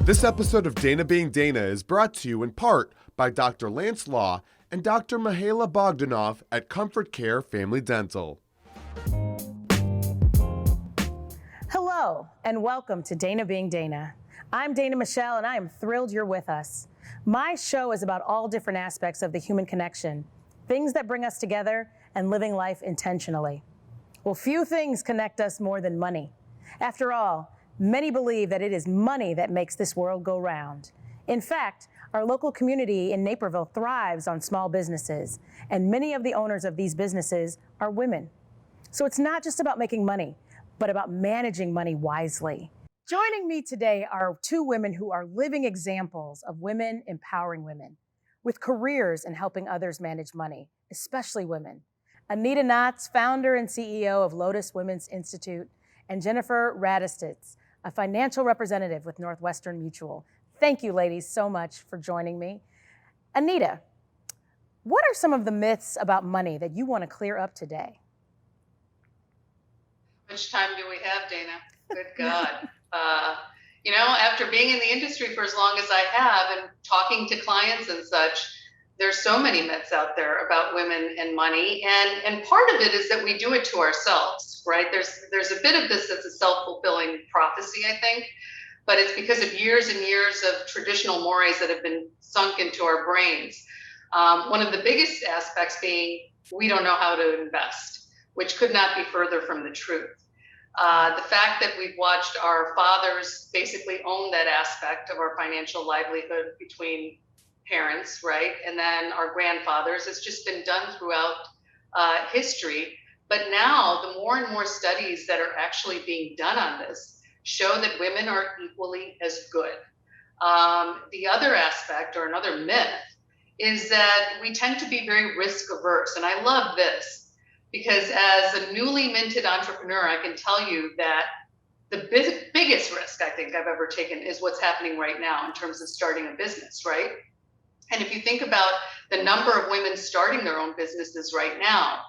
This episode of Dana Being Dana is brought to you in part by Dr. Lance Law and Dr. Mihaela Bogdanov at Comfort Care Family Dental. Hello, and welcome to Dana Being Dana. I'm Dana Michelle, and I am thrilled you're with us. My show is about all different aspects of the human connection, things that bring us together, and living life intentionally. Well, few things connect us more than money. After all, many believe that it is money that makes this world go round. In fact, our local community in Naperville thrives on small businesses, and many of the owners of these businesses are women. So it's not just about making money, but about managing money wisely. Joining me today are two women who are living examples of women empowering women, with careers in helping others manage money, especially women. Anita Knotts, founder and CEO of Lotus Women's Institute, and Jennifer Radostits, a financial representative with Northwestern Mutual. Thank you, ladies, so much for joining me. Anita, what are some of the myths about money that you want to clear up today? How much time do we have, Dana? Good God. After being in the industry for as long as I have and talking to clients and such, there's so many myths out there about women and money. And part of it is that we do it to ourselves, right? There's a bit of this that's a self-fulfilling prophecy, I think, but it's because of years and years of traditional mores that have been sunk into our brains. One of the biggest aspects being we don't know how to invest, which could not be further from the truth. The fact that we've watched our fathers basically own that aspect of our financial livelihood between parents, right? And then our grandfathers has just been done throughout history. But now the more and more studies that are actually being done on this show that women are equally as good. The other aspect or another myth is that we tend to be very risk averse. And I love this because as a newly minted entrepreneur, I can tell you that the biggest risk I think I've ever taken is what's happening right now in terms of starting a business, right? And if you think about the number of women starting their own businesses right now,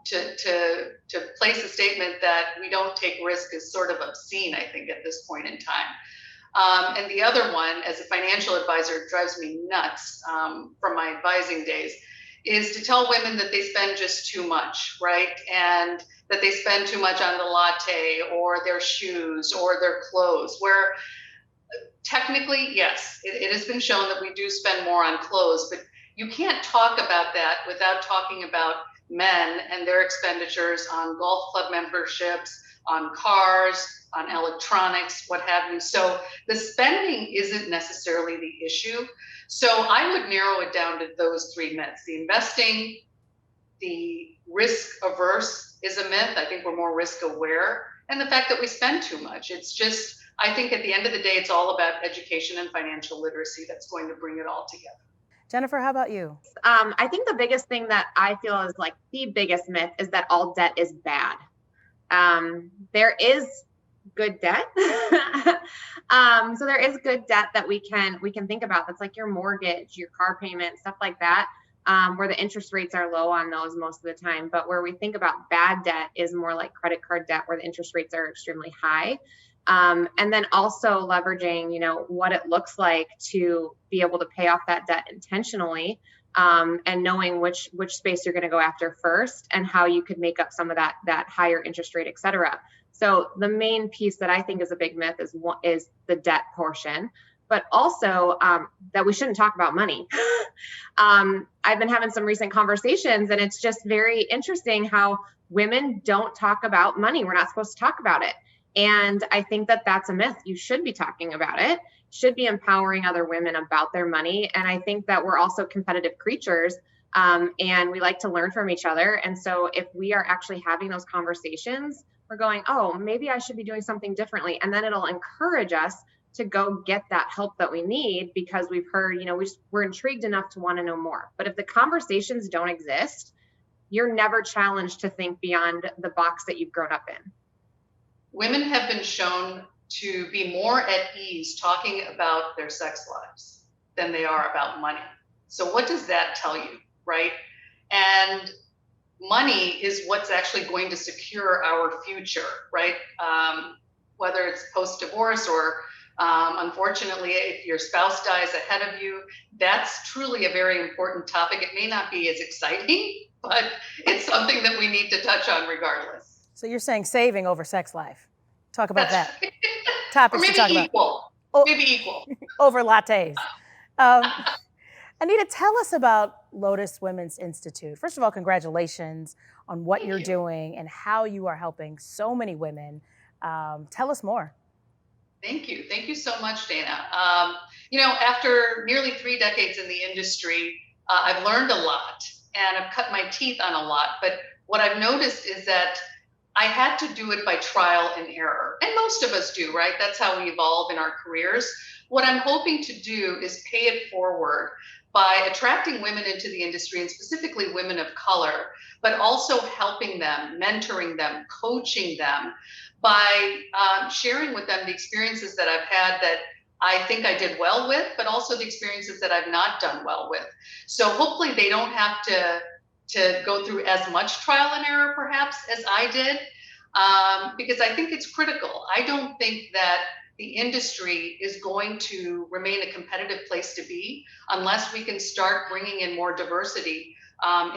to place a statement that we don't take risk is sort of obscene, I think, at this point in time. And the other one, as a financial advisor, it drives me nuts from my advising days, is to tell women that they spend just too much, right? And that they spend too much on the latte or their shoes or their clothes, where technically, yes, it has been shown that we do spend more on clothes, but you can't talk about that without talking about men and their expenditures on golf club memberships, on cars, on electronics, what have you. So the spending isn't necessarily the issue. So I would narrow it down to those three myths. The investing, the risk averse is a myth. I think we're more risk aware. And the fact that we spend too much. It's just, I think at the end of the day, it's all about education and financial literacy that's going to bring it all together. Jennifer, how about you? I think the biggest thing that I feel is like the biggest myth is that all debt is bad. There is good debt. So there is good debt that we can think about. That's like your mortgage, your car payment, stuff like that, where the interest rates are low on those most of the time. But where we think about bad debt is more like credit card debt, where the interest rates are extremely high. And then also leveraging, what it looks like to be able to pay off that debt intentionally, and knowing which space you're going to go after first and how you could make up some of that higher interest rate, et cetera. So the main piece that I think is a big myth is the debt portion, but also that we shouldn't talk about money. I've been having some recent conversations, and it's just very interesting how women don't talk about money. We're not supposed to talk about it. And I think that that's a myth. You should be talking about it, should be empowering other women about their money. And I think that we're also competitive creatures, and we like to learn from each other. And so if we are actually having those conversations, we're going, oh, maybe I should be doing something differently. And then it'll encourage us to go get that help that we need because we've heard, we're intrigued enough to want to know more. But if the conversations don't exist, you're never challenged to think beyond the box that you've grown up in. Women have been shown to be more at ease talking about their sex lives than they are about money. So what does that tell you, right? And money is what's actually going to secure our future, right? Whether it's post-divorce or Unfortunately, if your spouse dies ahead of you, that's truly a very important topic. It may not be as exciting, but it's something that we need to touch on regardless. So you're saying saving over sex life. Talk about That's that. right. Or Topics to maybe talk about. equal. Oh, Maybe equal. over lattes. Um, Anita, tell us about Lotus Women's Institute. First of all, congratulations on what you're doing and how you are helping so many women. Tell us more. Thank you. Thank you so much, Dana. After nearly 3 decades in the industry, I've learned a lot and I've cut my teeth on a lot. But what I've noticed is that I had to do it by trial and error. And most of us do, right? That's how we evolve in our careers. What I'm hoping to do is pay it forward by attracting women into the industry, and specifically women of color, but also helping them, mentoring them, coaching them by sharing with them the experiences that I've had that I think I did well with, but also the experiences that I've not done well with. So hopefully they don't have to go through as much trial and error perhaps as I did, because I think it's critical. I don't think that the industry is going to remain a competitive place to be unless we can start bringing in more diversity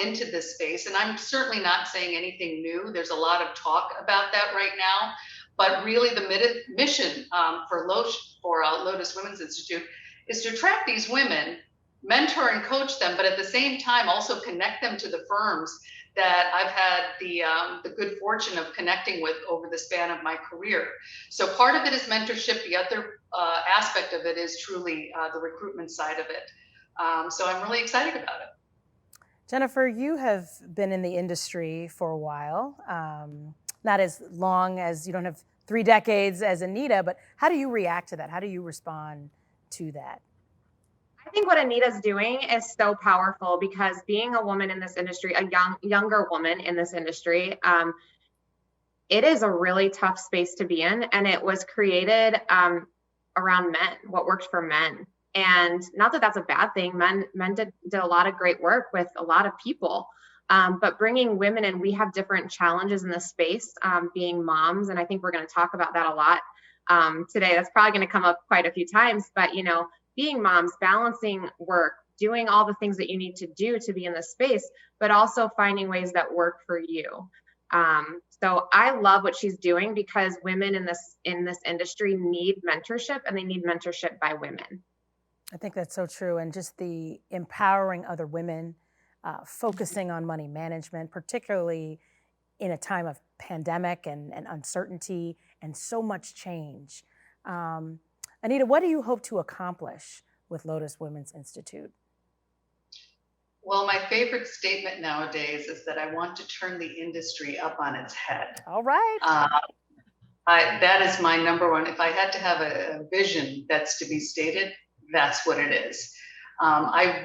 into this space. And I'm certainly not saying anything new. There's a lot of talk about that right now. But really the mission for Lotus Women's Institute is to attract these women, mentor and coach them, but at the same time also connect them to the firms that I've had the good fortune of connecting with over the span of my career. So part of it is mentorship. The other aspect of it is truly the recruitment side of it. So I'm really excited about it. Jennifer, you have been in the industry for a while, not as long as, you don't have 3 decades as Anita, but how do you react to that? How do you respond to that? I think what Anita's doing is so powerful, because being a woman in this industry, a younger woman in this industry, it is a really tough space to be in. And it was created around men, what worked for men. And not that that's a bad thing. Men did a lot of great work with a lot of people. But bringing women in, we have different challenges in this space, being moms. And I think we're going to talk about that a lot today. That's probably going to come up quite a few times. But, being moms, balancing work, doing all the things that you need to do to be in this space, but also finding ways that work for you. So I love what she's doing, because women in this industry need mentorship, and they need mentorship by women. I think that's so true. And just the empowering other women, focusing on money management, particularly in a time of pandemic and uncertainty and so much change. Anita, what do you hope to accomplish with Lotus Women's Institute? Well, my favorite statement nowadays is that I want to turn the industry up on its head. All right. That is my number one. If I had to have a vision that's to be stated, that's what it is. I'm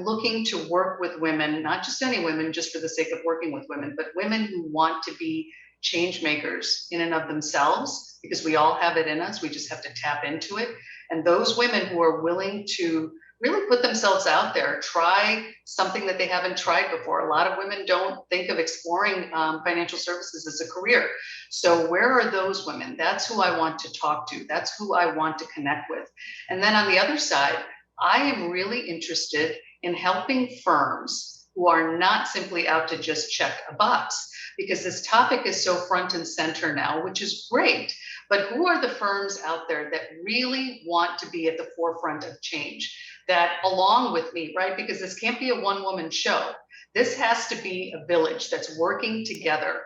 looking to work with women, not just any women, just for the sake of working with women, but women who want to be change makers in and of themselves, because we all have it in us. We just have to tap into it. And those women who are willing to really put themselves out there, try something that they haven't tried before. A lot of women don't think of exploring financial services as a career. So where are those women? That's who I want to talk to. That's who I want to connect with. And then on the other side, I am really interested in helping firms who are not simply out to just check a box, because this topic is so front and center now, which is great. But who are the firms out there that really want to be at the forefront of change, that along with me, right? Because this can't be a one-woman show. This has to be a village that's working together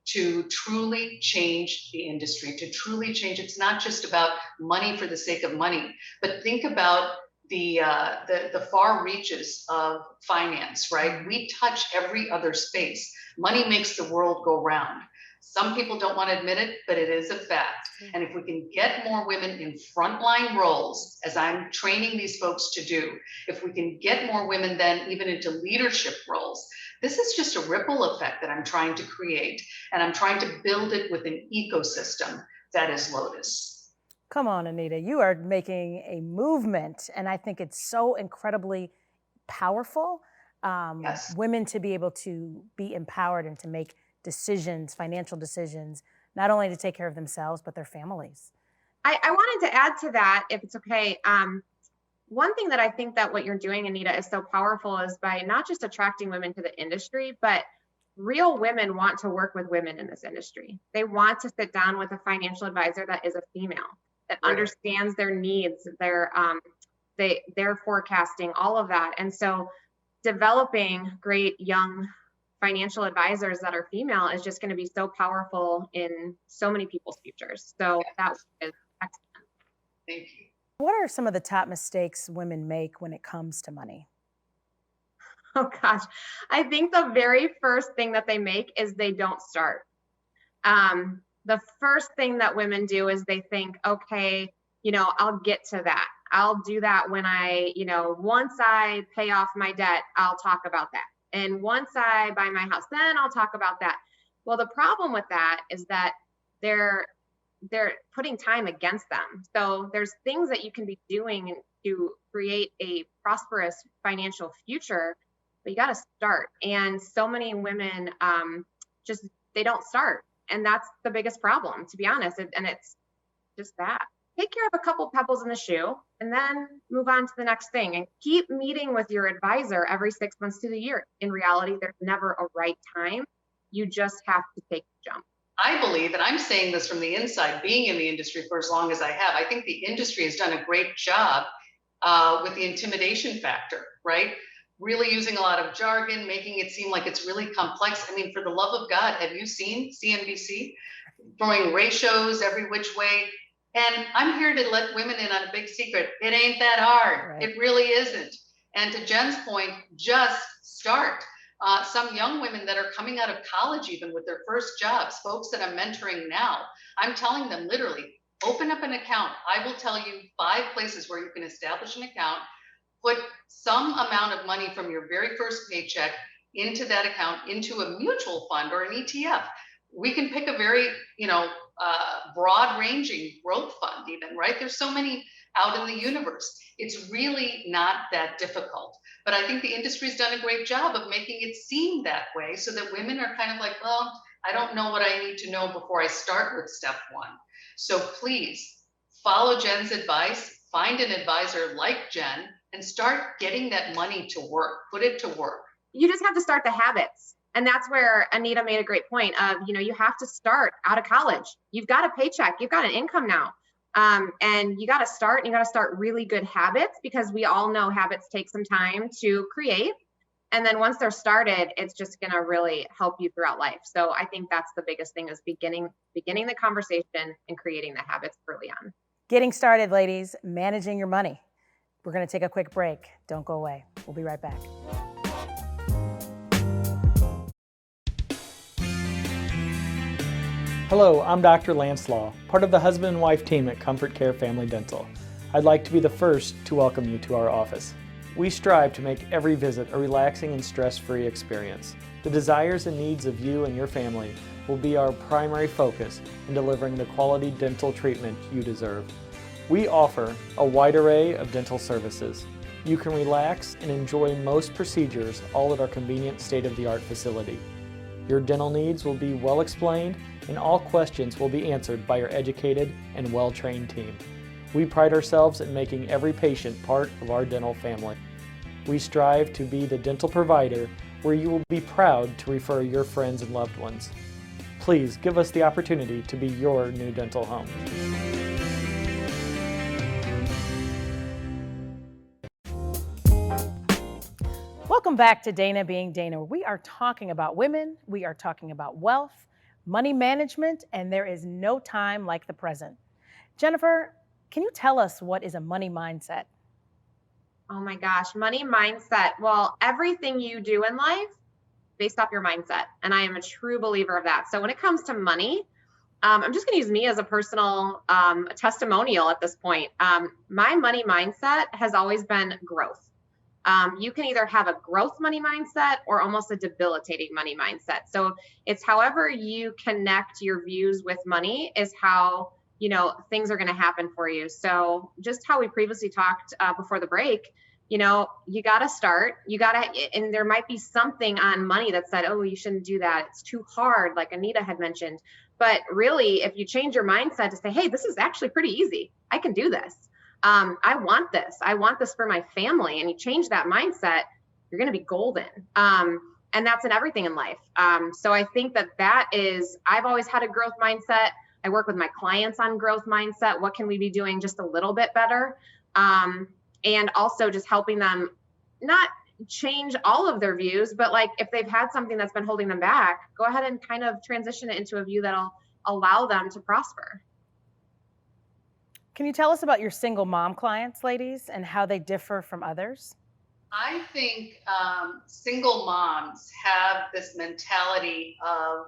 to truly change the industry, to truly change. It's not just about money for the sake of money, but think about the far reaches of finance, right? We touch every other space. Money makes the world go round. Some people don't want to admit it, but it is a fact. And if we can get more women in frontline roles, as I'm training these folks to do, if we can get more women then even into leadership roles, this is just a ripple effect that I'm trying to create. And I'm trying to build it with an ecosystem that is Lotus. Come on, Anita, you are making a movement, and I think it's so incredibly powerful. Yes. Women to be able to be empowered and to make decisions, financial decisions, not only to take care of themselves, but their families. I wanted to add to that, if it's okay. One thing that I think that what you're doing, Anita, is so powerful is by not just attracting women to the industry, but real women want to work with women in this industry. They want to sit down with a financial advisor that is a female, that understands their needs, their forecasting, all of that. And so developing great young financial advisors that are female is just going to be so powerful in so many people's futures. So that is excellent. Thank you. What are some of the top mistakes women make when it comes to money? Oh gosh, I think the very first thing that they make is they don't start. The first thing that women do is they think, okay, I'll get to that. I'll do that when once I pay off my debt, I'll talk about that. And once I buy my house, then I'll talk about that. Well, the problem with that is that they're putting time against them. So there's things that you can be doing to create a prosperous financial future, but you got to start. And so many women they don't start. And that's the biggest problem, to be honest. And it's just that. Take care of a couple pebbles in the shoe and then move on to the next thing, and keep meeting with your advisor every 6 months to the year. In reality, there's never a right time. You just have to take the jump. I believe, and I'm saying this from the inside, being in the industry for as long as I have, I think the industry has done a great job with the intimidation factor, right? Really using a lot of jargon, making it seem like it's really complex. I mean, for the love of God, have you seen CNBC throwing ratios every which way? And I'm here to let women in on a big secret. It ain't that hard. Right. It really isn't. And to Jen's point, just start. Some young women that are coming out of college, even with their first jobs, folks that I'm mentoring now, I'm telling them literally, open up an account. I will tell you 5 places where you can establish an account, put some amount of money from your very first paycheck into that account, into a mutual fund or an ETF. We can pick a very, broad ranging growth fund even, right? There's so many out in the universe. It's really not that difficult. But I think the industry's done a great job of making it seem that way, so that women are kind of like, well, I don't know what I need to know before I start with step 1. So please follow Jen's advice, find an advisor like Jen, and start getting that money to work, put it to work. You just have to start the habits. And that's where Anita made a great point of, you have to start out of college. You've got a paycheck, you've got an income now. And you got to start, and you got to start really good habits, because we all know habits take some time to create. And then once they're started, it's just going to really help you throughout life. So I think that's the biggest thing, is beginning the conversation and creating the habits early on. Getting started, ladies, managing your money. We're going to take a quick break. Don't go away. We'll be right back. Hello, I'm Dr. Lance Law, part of the husband and wife team at Comfort Care Family Dental. I'd like to be the first to welcome you to our office. We strive to make every visit a relaxing and stress-free experience. The desires and needs of you and your family will be our primary focus in delivering the quality dental treatment you deserve. We offer a wide array of dental services. You can relax and enjoy most procedures all at our convenient state-of-the-art facility. Your dental needs will be well explained, and all questions will be answered by our educated and well-trained team. We pride ourselves in making every patient part of our dental family. We strive to be the dental provider where you will be proud to refer your friends and loved ones. Please give us the opportunity to be your new dental home. Welcome back to Dana Being Dana. We are talking about women, we are talking about wealth, money management, and there is no time like the present. Jennifer, can you tell us what is a money mindset? Oh my gosh, money mindset. Well, everything you do in life based off your mindset. And I am a true believer of that. So when it comes to money, I'm just going to use me as a personal testimonial at this point. My money mindset has always been growth. You can either have a growth money mindset or almost a debilitating money mindset. So it's however you connect your views with money is how, things are going to happen for you. So just how we previously talked before the break, you got to start, and there might be something on money that said, oh, you shouldn't do that. It's too hard, like Anita had mentioned. But really, if you change your mindset to say, hey, this is actually pretty easy. I can do this. I want this. I want this for my family. And you change that mindset, you're going to be golden. And that's in everything in life. So I think that is, I've always had a growth mindset. I work with my clients on growth mindset. What can we be doing just a little bit better? And also just helping them not change all of their views, but like if they've had something that's been holding them back, go ahead and kind of transition it into a view that'll allow them to prosper. Can you tell us about your single mom clients, ladies, and how they differ from others? I think single moms have this mentality of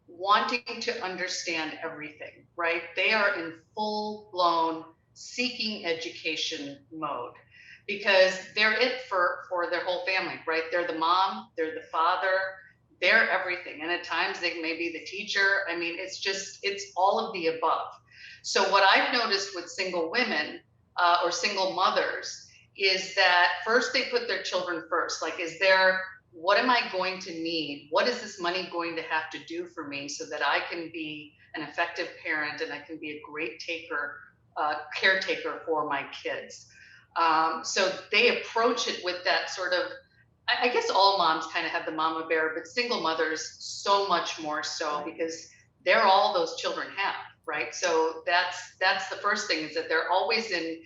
wanting to understand everything, right? They are in full blown seeking education mode because they're it for their whole family, right? They're the mom, they're the father, they're everything. And at times they may be the teacher. I mean, it's all of the above. So what I've noticed with single women or single mothers is that first they put their children first. Like, what am I going to need? What is this money going to have to do for me so that I can be an effective parent and I can be a great caretaker for my kids? So they approach it with that sort of, I guess all moms kind of have the mama bear, but single mothers so much more so because they're all those children have, right? So that's the first thing, is that they're always in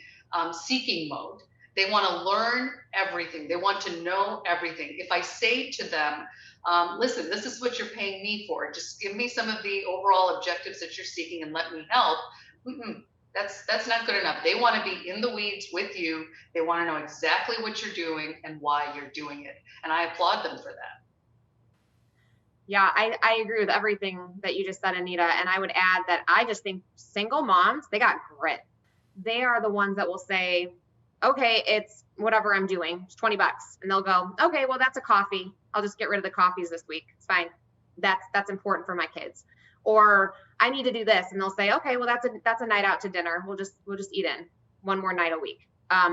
seeking mode. They want to learn everything. They want to know everything. If I say to them, listen, this is what you're paying me for, just give me some of the overall objectives that you're seeking and let me help. That's not good enough. They want to be in the weeds with you. They want to know exactly what you're doing and why you're doing it. And I applaud them for that. Yeah, I agree with everything that you just said, Anita. And I would add that I just think single moms, they got grit. They are the ones that will say, okay, it's whatever I'm doing, it's $20. And they'll go, okay, well, that's a coffee. I'll just get rid of the coffees this week. It's fine. That's important for my kids. Or I need to do this. And they'll say, okay, well, that's a night out to dinner. We'll just eat in one more night a week,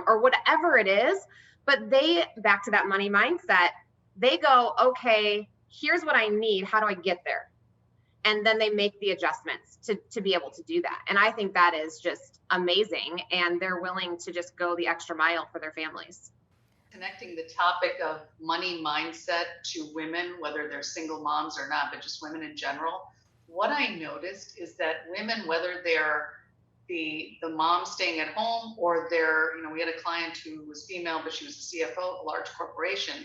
or whatever it is. But they, back to that money mindset, they go, okay, here's what I need. How do I get there? And then they make the adjustments to be able to do that. And I think that is just amazing. And they're willing to just go the extra mile for their families. Connecting the topic of money mindset to women, whether they're single moms or not, but just women in general, what I noticed is that women, whether they're the mom staying at home or we had a client who was female, but she was the CFO of a large corporation,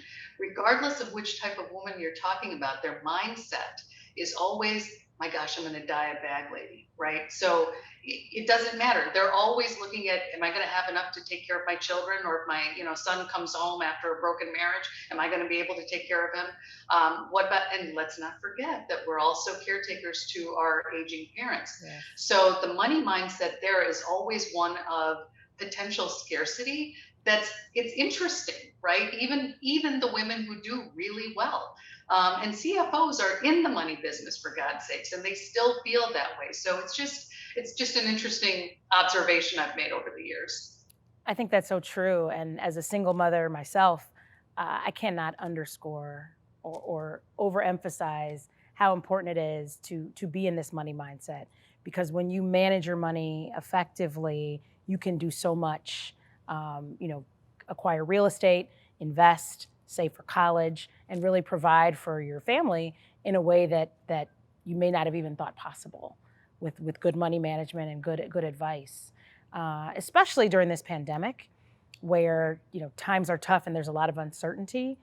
regardless of which type of woman you're talking about, their mindset is always, my gosh, I'm going to die a bag lady, right? So it doesn't matter. They're always looking at, am I going to have enough to take care of my children? Or if my son comes home after a broken marriage, am I going to be able to take care of him? And let's not forget that we're also caretakers to our aging parents. Yeah. So the money mindset there is always one of potential scarcity. It's interesting, right? Even the women who do really well. And CFOs are in the money business, for God's sakes, and they still feel that way. So it's just an interesting observation I've made over the years. I think that's so true. And as a single mother myself, I cannot underscore or overemphasize how important it is to be in this money mindset. Because when you manage your money effectively, you can do so much. Acquire real estate, invest, save for college, and really provide for your family in a way that you may not have even thought possible with good money management and good advice, especially during this pandemic where times are tough and there's a lot of uncertainty.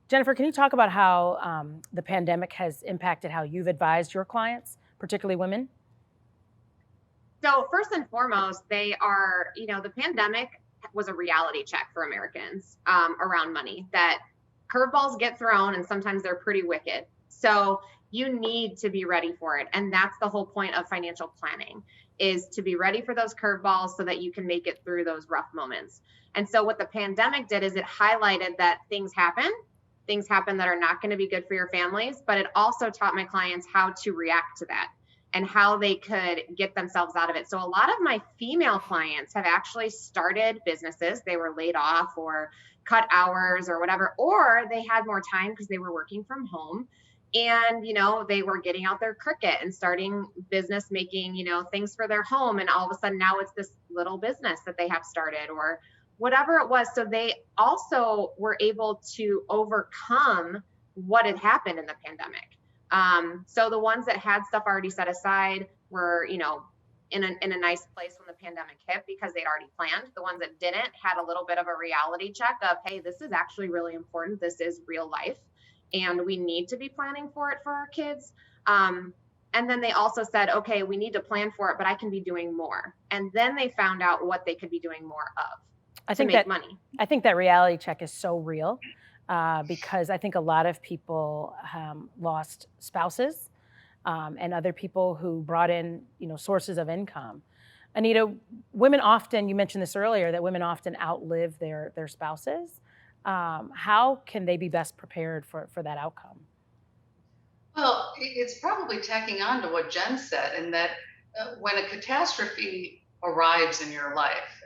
Jennifer, can you talk about how the pandemic has impacted how you've advised your clients, particularly women? So first and foremost, they are, the pandemic was a reality check for Americans around money, that curveballs get thrown and sometimes they're pretty wicked. So you need to be ready for it. And that's the whole point of financial planning, is to be ready for those curveballs so that you can make it through those rough moments. And so what the pandemic did is it highlighted that things happen that are not going to be good for your families, but it also taught my clients how to react to that and how they could get themselves out of it. So a lot of my female clients have actually started businesses. They were laid off or cut hours or whatever, or they had more time because they were working from home. And, they were getting out their Cricut and starting business, making, things for their home. And all of a sudden now it's this little business that they have started or whatever it was. So they also were able to overcome what had happened in the pandemic. So the ones that had stuff already set aside were, in a nice place when the pandemic hit because they'd already planned. The ones that didn't had a little bit of a reality check of, hey, this is actually really important. This is real life. And we need to be planning for it for our kids. And then they also said, okay, we need to plan for it, but I can be doing more. And then they found out what they could be doing more of to make money. I think that reality check is so real because I think a lot of people lost spouses and other people who brought in, sources of income. Anita, women often, you mentioned this earlier, that women often outlive their spouses. How can they be best prepared for that outcome? Well, it's probably tacking on to what Jen said, in that when a catastrophe arrives in your life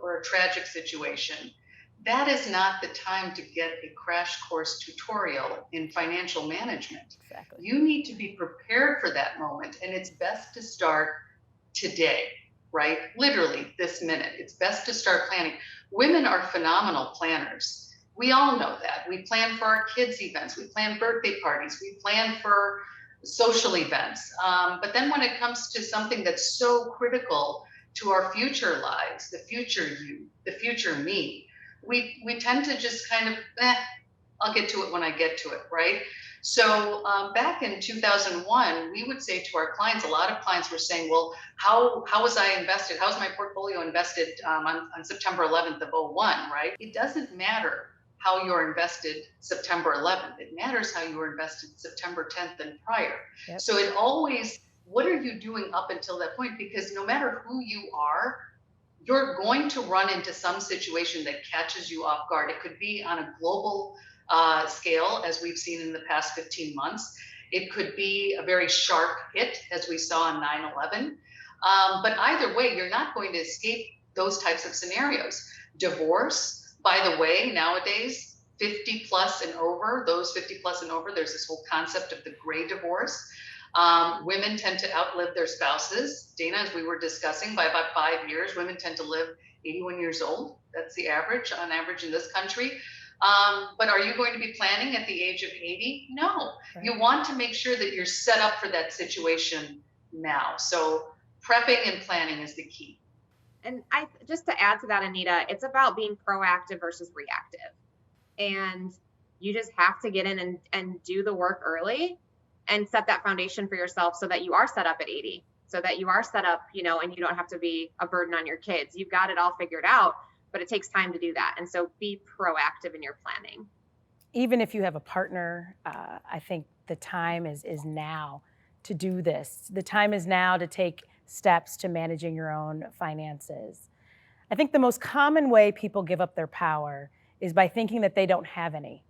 or a tragic situation, that is not the time to get a crash course tutorial in financial management. Exactly. You need to be prepared for that moment, and it's best to start today, right? Literally this minute. It's best to start planning. Women are phenomenal planners. We all know that. We plan for our kids' events. We plan birthday parties. We plan for social events. But then when it comes to something that's so critical to our future lives, the future you, the future me, we tend to just kind of, I'll get to it when I get to it, right? So back in 2001, we would say to our clients, a lot of clients were saying, well, how was I invested? How was my portfolio invested on September 11th of 01, right? It doesn't matter how you're invested September 11th. It matters how you were invested September 10th and prior. Yep. So it always, what are you doing up until that point? Because no matter who you are, you're going to run into some situation that catches you off guard. It could be on a global scale, as we've seen in the past 15 months. It could be a very sharp hit, as we saw on 9/11. But either way, you're not going to escape those types of scenarios. Divorce, by the way, nowadays, 50 plus and over, those 50 plus and over, there's this whole concept of the gray divorce. Women tend to outlive their spouses. Dana, as we were discussing, by about 5 years, women tend to live 81 years old. That's the average, on average in this country. But are you going to be planning at the age of 80? No. Right. You want to make sure that you're set up for that situation now. So prepping and planning is the key. And just to add to that, Anita, it's about being proactive versus reactive. And you just have to get in and do the work early and set that foundation for yourself so that you are set up at 80, so that you are set up, and you don't have to be a burden on your kids. You've got it all figured out, but it takes time to do that. And so be proactive in your planning. Even if you have a partner, I think the time is now to do this. The time is now to take steps to managing your own finances. I think the most common way people give up their power is by thinking that they don't have any.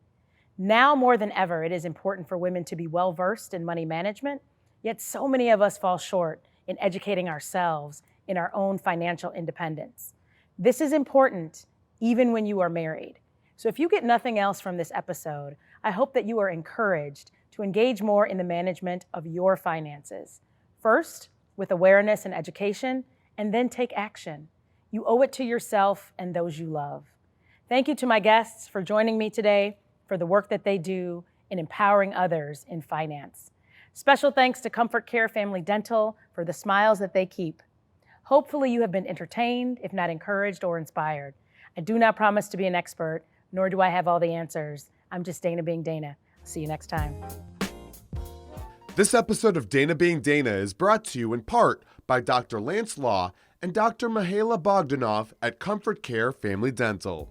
Now more than ever, it is important for women to be well-versed in money management, yet so many of us fall short in educating ourselves in our own financial independence. This is important even when you are married. So if you get nothing else from this episode, I hope that you are encouraged to engage more in the management of your finances. First, with awareness and education, and then take action. You owe it to yourself and those you love. Thank you to my guests for joining me today, for the work that they do in empowering others in finance. Special thanks to Comfort Care Family Dental for the smiles that they keep. Hopefully you have been entertained, if not encouraged or inspired. I do not promise to be an expert, nor do I have all the answers. I'm just Dana being Dana. See you next time. This episode of Dana Being Dana is brought to you in part by Dr. Lance Law and Dr. Mihaela Bogdanoff at Comfort Care Family Dental.